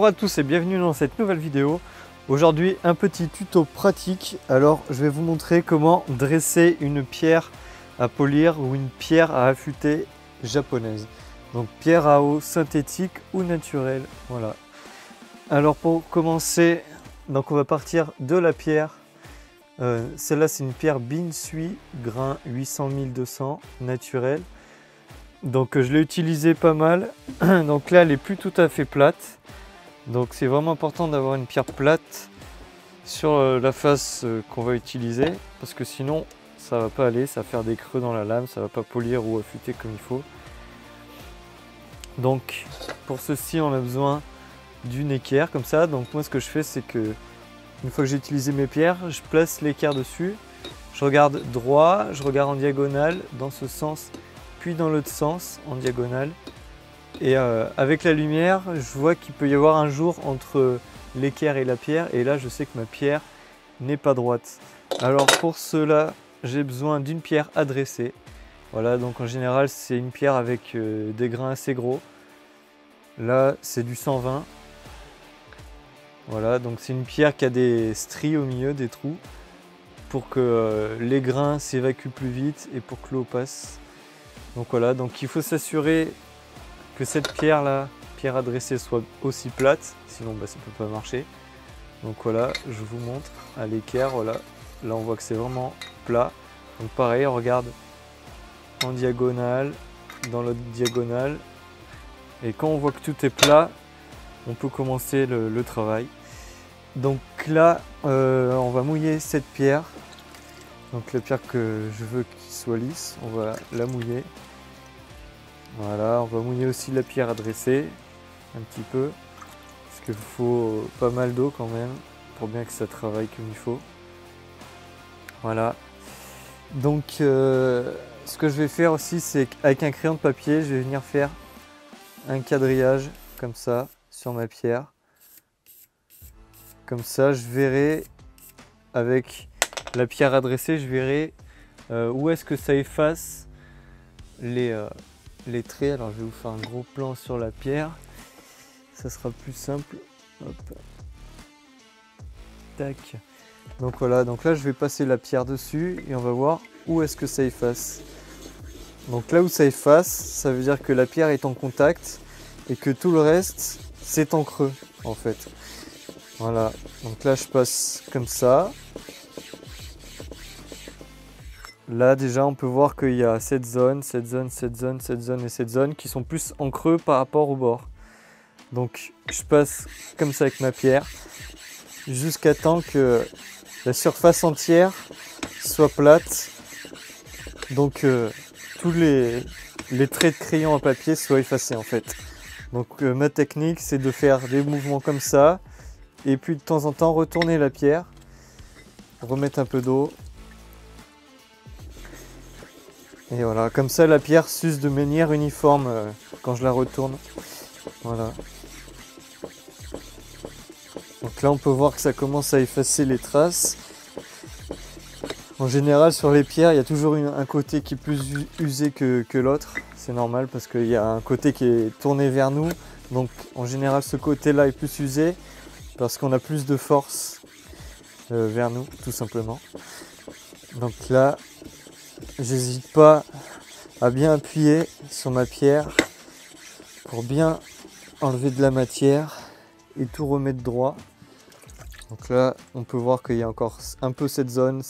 Bonjour à tous et bienvenue dans cette nouvelle vidéo. Aujourd'hui un petit tuto pratique. Alors je vais vous montrer comment dresser une pierre à polir ou une pierre à affûter japonaise. Donc pierre à eau synthétique ou naturelle. Voilà. Alors pour commencer, donc on va partir de la pierre. Celle-là c'est une pierre Binsui grain 800-1200 naturelle. Donc je l'ai utilisée pas mal. Donc là elle est plus tout à fait plate. Donc c'est vraiment important d'avoir une pierre plate sur la face qu'on va utiliser. Parce que sinon ça va pas aller, ça va faire des creux dans la lame, ça va pas polir ou affûter comme il faut. Donc pour ceci on a besoin d'une équerre comme ça. Donc moi ce que je fais c'est que une fois que j'ai utilisé mes pierres, je place l'équerre dessus. Je regarde droit, je regarde en diagonale dans ce sens, puis dans l'autre sens en diagonale. Et avec la lumière, je vois qu'il peut y avoir un jour entre l'équerre et la pierre. Et là, je sais que ma pierre n'est pas droite. Alors pour cela, j'ai besoin d'une pierre à dresser. Voilà, donc en général, c'est une pierre avec des grains assez gros. Là, c'est du 120. Voilà, donc c'est une pierre qui a des stries au milieu, des trous, pour que les grains s'évacuent plus vite et pour que l'eau passe. Donc voilà, donc il faut s'assurer que cette pierre là, pierre à dresser, soit aussi plate, sinon ça ne peut pas marcher. Donc voilà, je vous montre à l'équerre, voilà, là on voit que c'est vraiment plat. Donc pareil, on regarde en diagonale, dans l'autre diagonale, et quand on voit que tout est plat, on peut commencer le travail. Donc là, on va mouiller cette pierre. Donc la pierre que je veux qu'il soit lisse, on va la mouiller. Voilà, on va mouiller aussi la pierre à dresser, un petit peu, parce qu'il faut pas mal d'eau quand même, pour bien que ça travaille comme il faut. Voilà. Donc ce que je vais faire aussi, c'est qu'avec un crayon de papier, je vais venir faire un quadrillage, comme ça, sur ma pierre. Comme ça, je verrai, avec la pierre à dresser, je verrai où est-ce que ça efface les traits. Alors je vais vous faire un gros plan sur la pierre, ça sera plus simple. Hop. Tac. Donc voilà, donc là je vais passer la pierre dessus et on va voir où est-ce que ça efface. Donc là où ça efface, ça veut dire que la pierre est en contact et que tout le reste c'est en creux en fait. Voilà, donc là je passe comme ça. Là déjà on peut voir qu'il y a cette zone, cette zone, cette zone, cette zone et cette zone qui sont plus en creux par rapport au bord. Donc je passe comme ça avec ma pierre jusqu'à temps que la surface entière soit plate. Donc tous les traits de crayon à papier soient effacés en fait. Donc ma technique c'est de faire des mouvements comme ça et puis de temps en temps retourner la pierre, remettre un peu d'eau. Et voilà, comme ça la pierre s'use de manière uniforme quand je la retourne. Voilà. Donc là on peut voir que ça commence à effacer les traces. En général sur les pierres il y a toujours un côté qui est plus usé que l'autre. C'est normal parce qu'il y a un côté qui est tourné vers nous. Donc en général ce côté là est plus usé parce qu'on a plus de force vers nous tout simplement. Donc là j'hésite pas à bien appuyer sur ma pierre pour bien enlever de la matière et tout remettre droit. Donc là, on peut voir qu'il y a encore un peu cette zone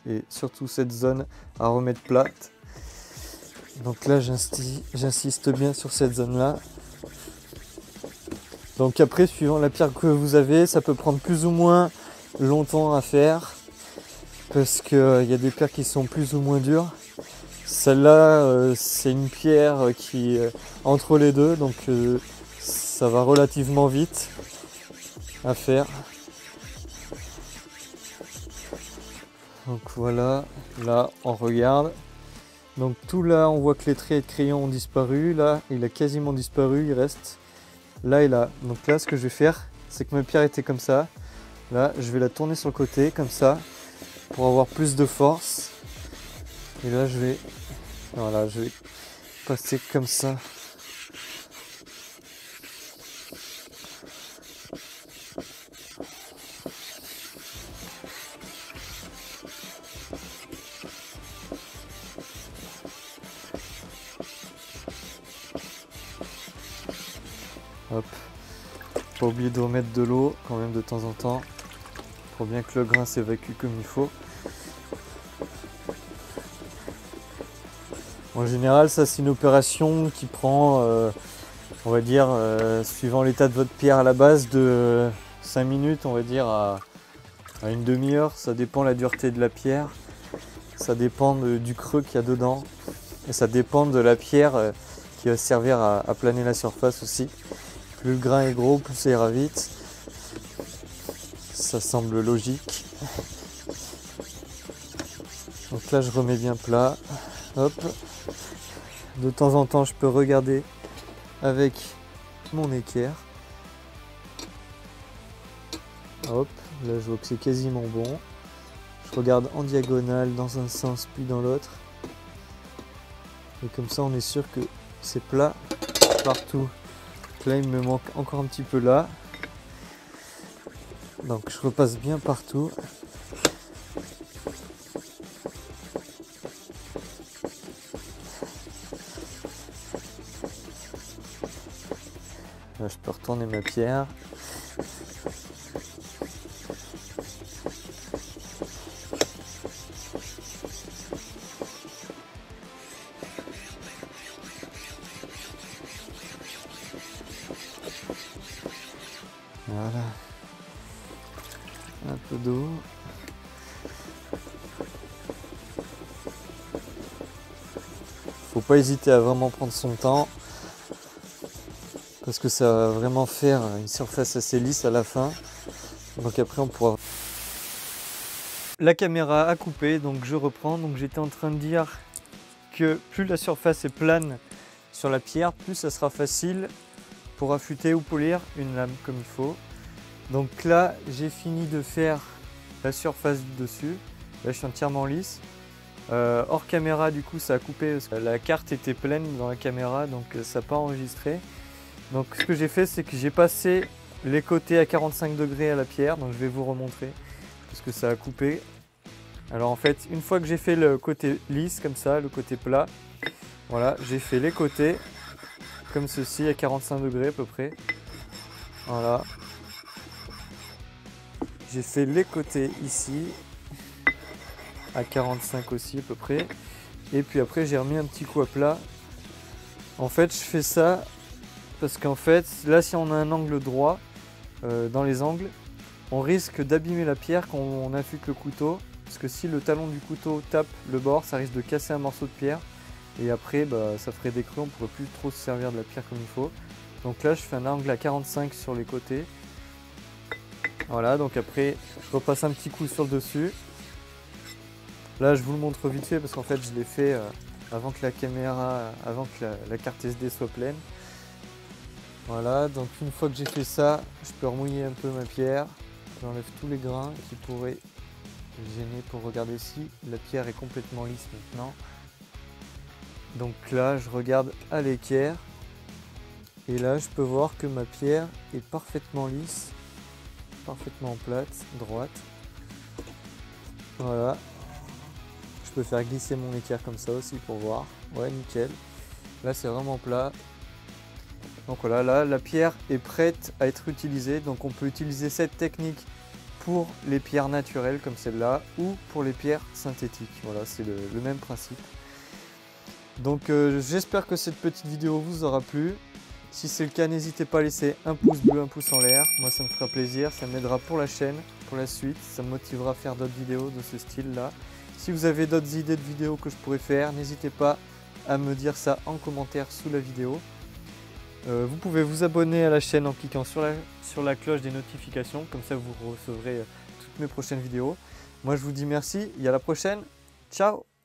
et surtout cette zone à remettre plate. Donc là, j'insiste bien sur cette zone-là. Donc après, suivant la pierre que vous avez, ça peut prendre plus ou moins longtemps à faire parce qu'il y a des pierres qui sont plus ou moins dures. Celle-là, c'est une pierre qui est entre les deux, donc ça va relativement vite à faire. Donc voilà, là on regarde. Donc tout là, on voit que les traits de crayon ont disparu. Là, il a quasiment disparu, il reste là et là. Donc là, ce que je vais faire, c'est que ma pierre était comme ça. Là, je vais la tourner sur le côté, comme ça, pour avoir plus de force. Et là, je vais passer comme ça Hop. Pas oublier de remettre de l'eau quand même de temps en temps pour bien que le grain s'évacue comme il faut. En général, ça c'est une opération qui prend, on va dire, suivant l'état de votre pierre à la base, de 5 minutes, on va dire, à une demi-heure. Ça dépend de la dureté de la pierre, ça dépend du creux qu'il y a dedans, et ça dépend de la pierre qui va servir à planer la surface aussi. Plus le grain est gros, plus ça ira vite. Ça semble logique. Donc là, je remets bien plat. Hop. De temps en temps, je peux regarder avec mon équerre. Hop, là je vois que c'est quasiment bon. Je regarde en diagonale dans un sens puis dans l'autre. Et comme ça, on est sûr que c'est plat partout. Là, il me manque encore un petit peu là. Donc je repasse bien partout. Là, je peux retourner ma pierre. Voilà. Un peu d'eau. Faut pas hésiter à vraiment prendre son temps, parce que ça va vraiment faire une surface assez lisse à la fin. Donc après on pourra... La caméra a coupé, donc je reprends. Donc j'étais en train de dire que plus la surface est plane sur la pierre, plus ça sera facile pour affûter ou polir une lame comme il faut. Donc là j'ai fini de faire la surface du dessus. Là je suis entièrement lisse. Hors caméra, du coup ça a coupé parce que la carte était pleine dans la caméra, donc ça n'a pas enregistré. Donc ce que j'ai fait, c'est que j'ai passé les côtés à 45 degrés à la pierre. Donc je vais vous remontrer parce que ça a coupé. Alors en fait, une fois que j'ai fait le côté lisse comme ça, le côté plat, voilà, j'ai fait les côtés comme ceci à 45 degrés à peu près. Voilà. J'ai fait les côtés ici à 45 aussi à peu près. Et puis après j'ai remis un petit coup à plat. En fait je fais ça parce qu'en fait là, si on a un angle droit dans les angles, on risque d'abîmer la pierre quand on affûte le couteau, parce que si le talon du couteau tape le bord, ça risque de casser un morceau de pierre et après ça ferait des creux, on ne pourrait plus trop se servir de la pierre comme il faut. Donc là je fais un angle à 45 sur les côtés. Voilà, donc après je repasse un petit coup sur le dessus. Là je vous le montre vite fait parce qu'en fait je l'ai fait avant que la caméra, avant que la carte SD soit pleine. Voilà, donc une fois que j'ai fait ça, je peux remouiller un peu ma pierre. J'enlève tous les grains qui pourraient gêner pour regarder si la pierre est complètement lisse maintenant. Donc là je regarde à l'équerre et là je peux voir que ma pierre est parfaitement lisse, parfaitement plate, droite. Voilà. Je peux faire glisser mon équerre comme ça aussi pour voir. Ouais, nickel. Là c'est vraiment plat. Donc voilà, là la pierre est prête à être utilisée. Donc on peut utiliser cette technique pour les pierres naturelles comme celle-là ou pour les pierres synthétiques. Voilà, c'est le même principe. Donc j'espère que cette petite vidéo vous aura plu. Si c'est le cas, n'hésitez pas à laisser un pouce bleu, un pouce en l'air. Moi ça me fera plaisir, ça m'aidera pour la chaîne, pour la suite. Ça me motivera à faire d'autres vidéos de ce style-là. Si vous avez d'autres idées de vidéos que je pourrais faire, n'hésitez pas à me dire ça en commentaire sous la vidéo. Vous pouvez vous abonner à la chaîne en cliquant sur la cloche des notifications, comme ça vous recevrez toutes mes prochaines vidéos. Moi je vous dis merci et à la prochaine, ciao!